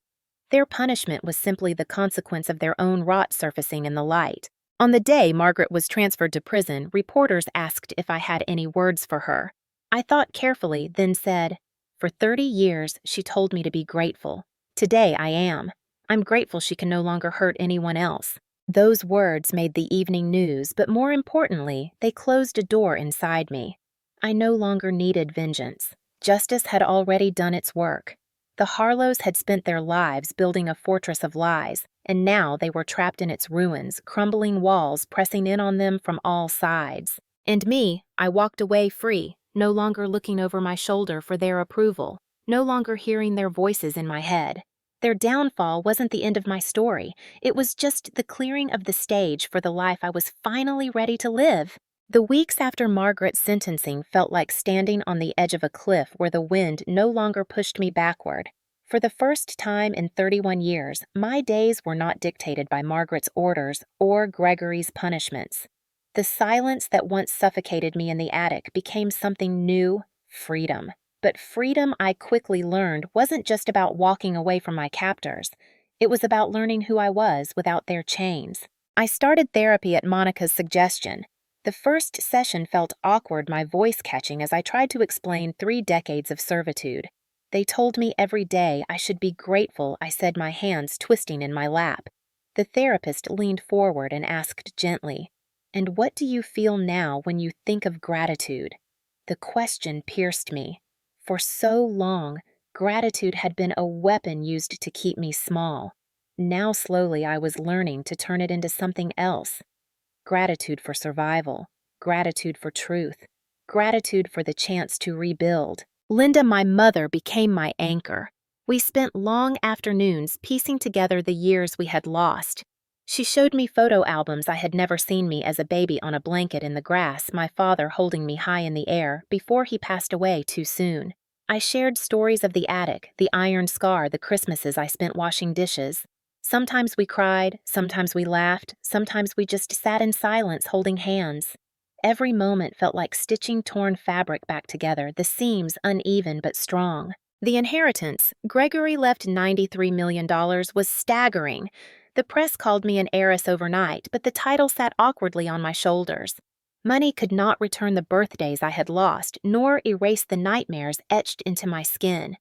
Their punishment was simply the consequence of their own rot surfacing in the light. On the day Margaret was transferred to prison, reporters asked if I had any words for her. I thought carefully, then said, "For 30 years, she told me to be grateful. Today I am. I'm grateful she can no longer hurt anyone else." Those words made the evening news, but more importantly, they closed a door inside me. I no longer needed vengeance. Justice had already done its work. The Harlows had spent their lives building a fortress of lies, and now they were trapped in its ruins, crumbling walls pressing in on them from all sides. And me, I walked away free, no longer looking over my shoulder for their approval, no longer hearing their voices in my head. Their downfall wasn't the end of my story. It was just the clearing of the stage for the life I was finally ready to live. The weeks after Margaret's sentencing felt like standing on the edge of a cliff where the wind no longer pushed me backward. For the first time in 31 years, my days were not dictated by Margaret's orders or Gregory's punishments. The silence that once suffocated me in the attic became something new, freedom. But freedom, I quickly learned, wasn't just about walking away from my captors. It was about learning who I was without their chains. I started therapy at Monica's suggestion. The first session felt awkward, my voice catching as I tried to explain 3 decades of servitude. They told me every day I should be grateful, I said, my hands twisting in my lap. The therapist leaned forward and asked gently, And what do you feel now when you think of gratitude? The question pierced me. For so long, gratitude had been a weapon used to keep me small. Now slowly I was learning to turn it into something else. Gratitude for survival, gratitude for truth, gratitude for the chance to rebuild. Linda, my mother, became my anchor. We spent long afternoons piecing together the years we had lost. She showed me photo albums I had never seen me as a baby on a blanket in the grass, my father holding me high in the air before he passed away too soon. I shared stories of the attic, the iron scar, the Christmases I spent washing dishes. Sometimes we cried, sometimes we laughed, sometimes we just sat in silence holding hands. Every moment felt like stitching torn fabric back together, the seams uneven but strong. The inheritance, Gregory left $93 million, was staggering. The press called me an heiress overnight, but the title sat awkwardly on my shoulders. Money could not return the birthdays I had lost, nor erase the nightmares etched into my skin.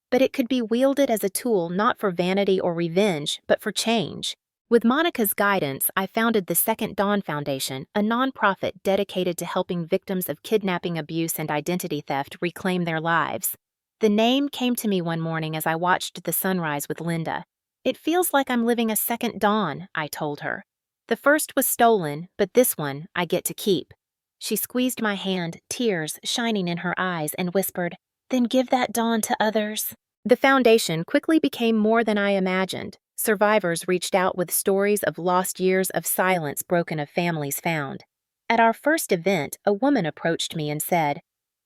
But it could be wielded as a tool not for vanity or revenge, but for change. With Monica's guidance, I founded the Second Dawn Foundation, a nonprofit dedicated to helping victims of kidnapping, abuse, and identity theft reclaim their lives. The name came to me one morning as I watched the sunrise with Linda. It feels like I'm living a second dawn, I told her. The first was stolen, but this one I get to keep. She squeezed my hand, tears shining in her eyes, and whispered, "Then give that dawn to others." The foundation quickly became more than I imagined. Survivors reached out with stories of lost years of silence broken of families found. At our first event, a woman approached me and said,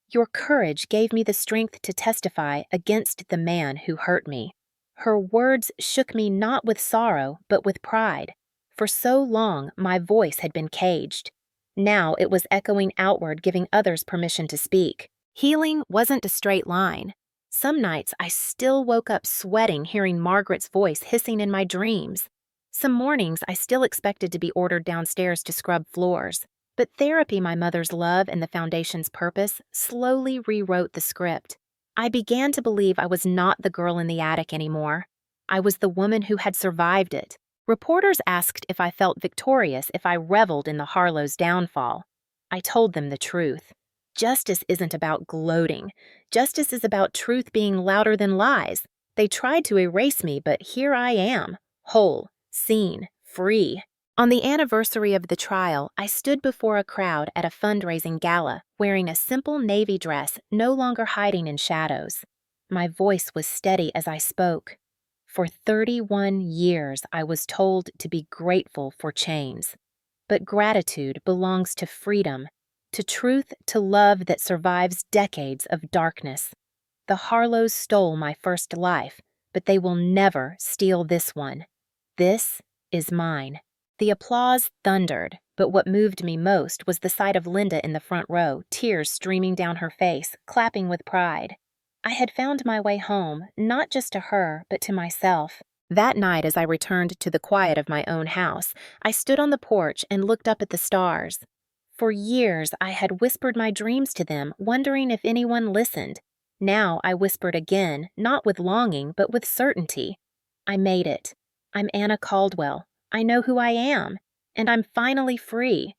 "Your courage gave me the strength to testify against the man who hurt me." Her words shook me not with sorrow, but with pride. For so long, my voice had been caged. Now it was echoing outward, giving others permission to speak. Healing wasn't a straight line. Some nights I still woke up sweating, hearing Margaret's voice hissing in my dreams. Some mornings I still expected to be ordered downstairs to scrub floors. But therapy, my mother's love, and the foundation's purpose slowly rewrote the script. I began to believe I was not the girl in the attic anymore. I was the woman who had survived it. Reporters asked if I felt victorious if I reveled in the Harlow's downfall. I told them the truth. Justice isn't about gloating. Justice is about truth being louder than lies. They tried to erase me, but here I am, whole, seen, free. On the anniversary of the trial, I stood before a crowd at a fundraising gala, wearing a simple navy dress, no longer hiding in shadows. My voice was steady as I spoke. For 31 years, I was told to be grateful for chains. But gratitude belongs to freedom, to truth, to love that survives decades of darkness. The Harlows stole my first life, but they will never steal this one. This is mine. The applause thundered, but what moved me most was the sight of Linda in the front row, tears streaming down her face, clapping with pride. I had found my way home, not just to her, but to myself. That night, as I returned to the quiet of my own house, I stood on the porch and looked up at the stars. For years, I had whispered my dreams to them, wondering if anyone listened. Now I whispered again, not with longing, but with certainty. I made it. I'm Anna Caldwell. I know who I am, and I'm finally free.